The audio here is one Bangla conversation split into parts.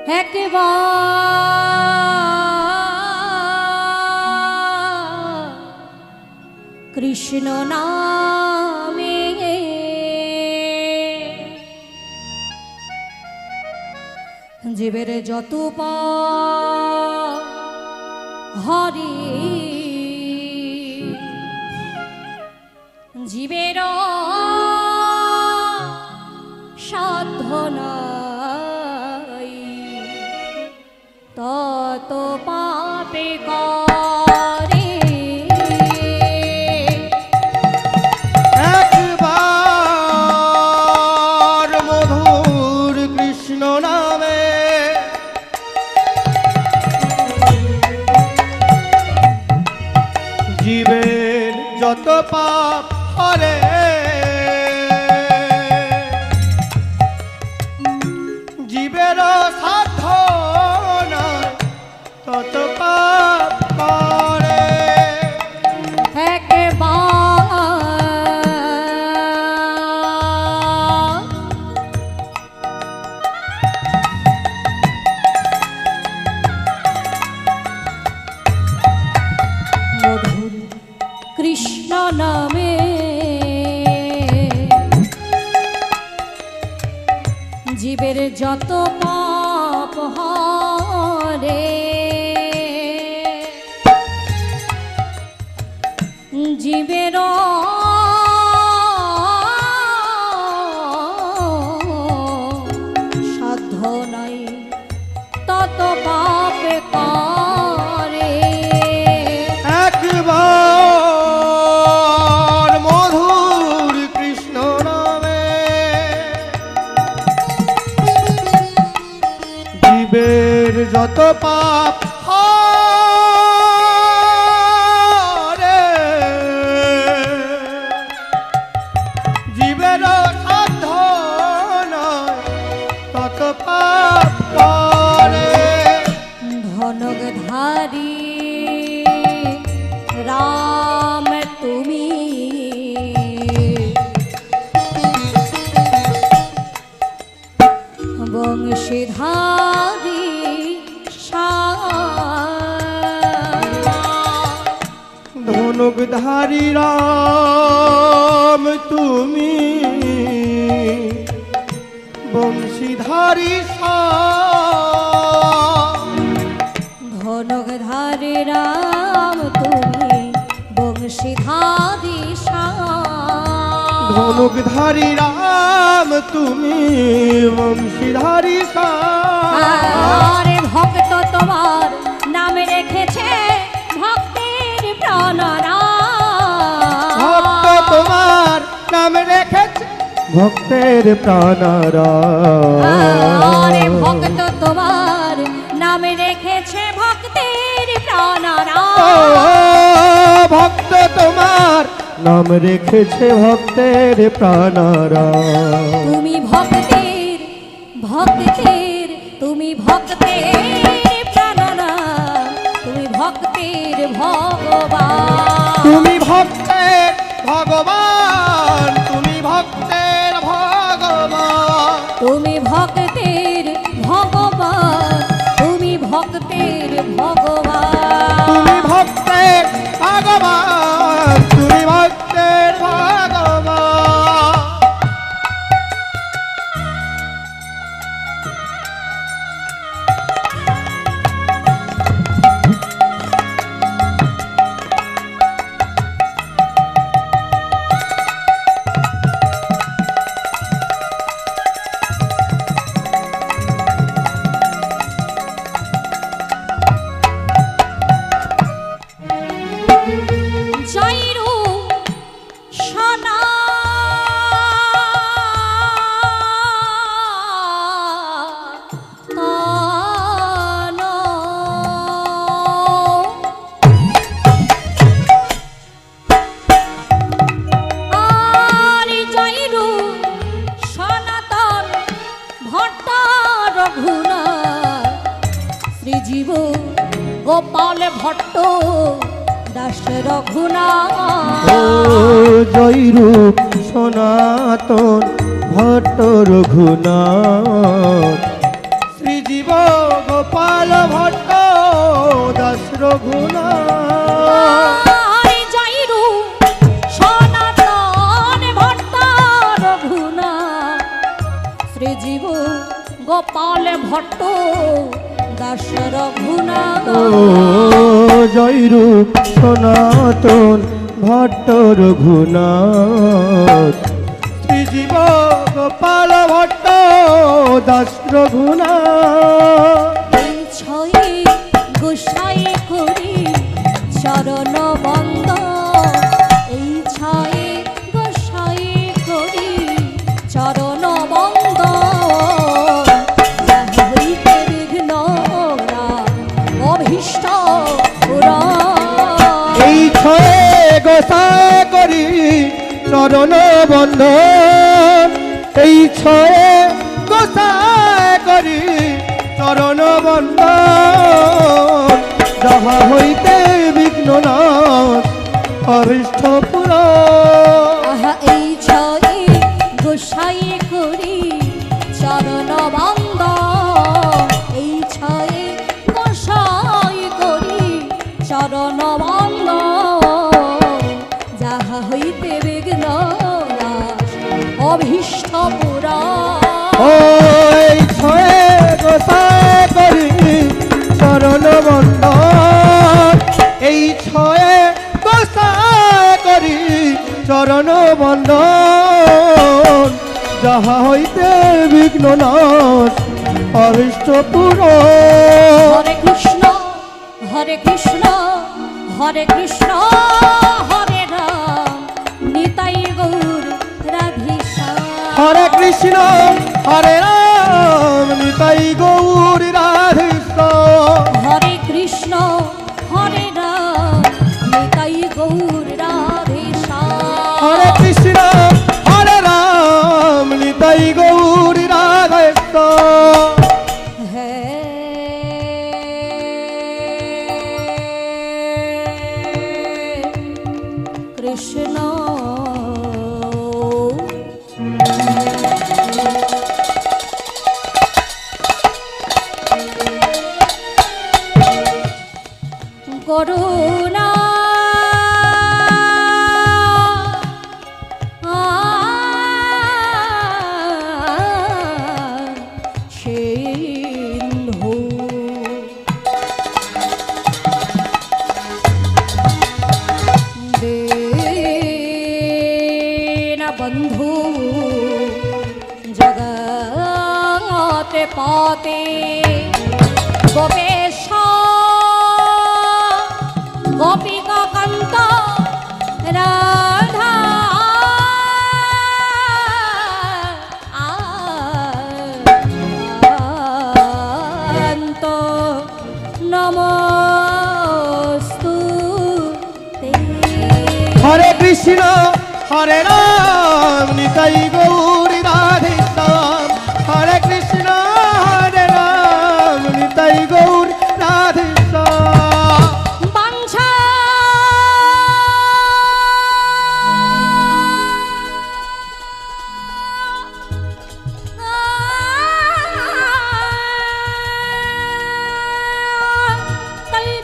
একবার কৃষ্ণ নামে জীবের যত পাপ হরি জীবের সাধ্য নাই তত পাপে করে একবার মধুর কৃষ্ণ নামে জীবের যত পাপ হরে জীবের সাধ্য নয় তত পাপ করে মধুর কৃষ্ণ নামে জীবের যত পাপ হরে জীবের সাধ্য নাই তত পাপে করে একবার মধুর কৃষ্ণ নামে জীবের যত পাপ হরে জীবের সাধ্য নয় তত পাপ করে ধনকধারী রাম তুমি বংশীধারী ধনুকধারী রাম তুমি বংশীধারী ধনকধারী রাম তুমি বংশীধারী ধনুকধারী রাম তুমি বংশীধারী আরে ভক্ত তোমার নাম রেখেছে ভক্তের প্রাণরা ভক্ত তোমার নাম রেখেছে ভক্তের প্রাণরা আরে ভক্ত তোমার নাম রেখেছে ভক্তের প্রাণরা ভক্ত তোমার নাম রেখেছে ভক্তের প্রাণরা তুমি ভক্তের ভক্তের তুমি ভক্তের প্রাণরা তুমি ভক্তের ভগবান তুমি ভক্তের ভগবান তুমি ভক্তের ভগবান তুমি ভক্তের ভগবান তুমি ভক্তের ভগবান তুমি ভক্তের ভগবান তুমি ভক্তের ভগবান জয়রু সোনা তন আর জয়রু সনাতন ভট্ট রঘুনাথ শ্রীজীব গোপাল ভট্ট দাস রঘুনাথ ও জয়রূপ সনাতন ভট্ট রঘুনাথ শ্রীজীব রঘুনাথ আরে জয় রূপ সনাতন ভট্ট রঘুনাথ শ্রীজীব গোপাল ভট্ট দাস রঘুনাথ ও জয়রূপ সনাতন ভট্ট রঘুনাথ শ্রীজীব গোপাল ভট্ট দাস রঘুনাথ এই ছয়ে গোসাই করি চরণ বন্দ এই ছয়ে গোসাই করি চরণ বন্দ যাহা হইতে বিঘ্ন না অভীষ্ট পুরা এই ছয়ে গোসাই করি চরণ বন্ধন এই ছয়ে গোসাই করি চরণ বন্ধন যাহা হইতে বিঘ্ন নাশ অভীষ্ট পুরা আহা এই ছয়ে গোসাই করি চরণ বন্দ এই ছয়ে গোসাই করি চরণ বন্দ যাহা হইতে বিঘ্ন নাশ অভীষ্ট পুরা ওই ছয়ে গোসাই করি চরণ বন্ধন এই ছয়ে গোসাই করি চরণ বন্ধন যাহা হইতে বিঘ্ন নাশ অভীষ্ট পুরা হরে কৃষ্ণ হরে কৃষ্ণ হরে কৃষ্ণ হরে রাম নিতাই গৌর রাধে শ্যাম হরে কৃষ্ণ হরে রাম নিতাই গৌর রাধে শ্যাম হরে কৃষ্ণ হরে রাম নিতাই গৌর রাধে শ্যাম হরে কৃষ্ণ হরে রাম নিতাই গৌর রাধে শ্যাম হে কৃষ্ণ করুণা সিন্ধু দেনা বন্ধু জগতে পতে গোপেশ গোপিকা কান্ত রাধা আন্ত নমস্তুতে হরে কৃষ্ণ হরে রাম নিতাই গৌর রাধে শ্যাম হরে কৃষ্ণ হরে রাম নিতাই গৌর রাধে শ্যাম বাঞ্ছা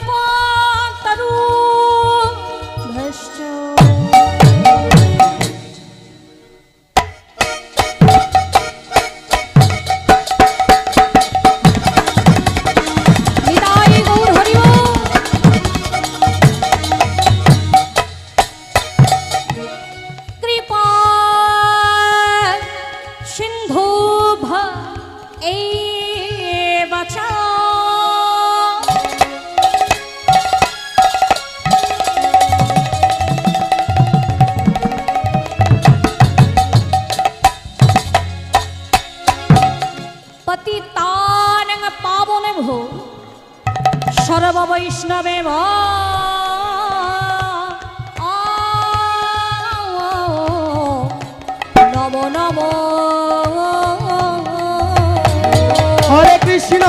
কল্পতরু ভ্রষ্ট নিতাই গৌর হরি বল। কৃপা সিন্ধু এই বাচা পতিতানং পাবনে ভো সর্ব বৈষ্ণবে নমো নমো হরে কৃষ্ণ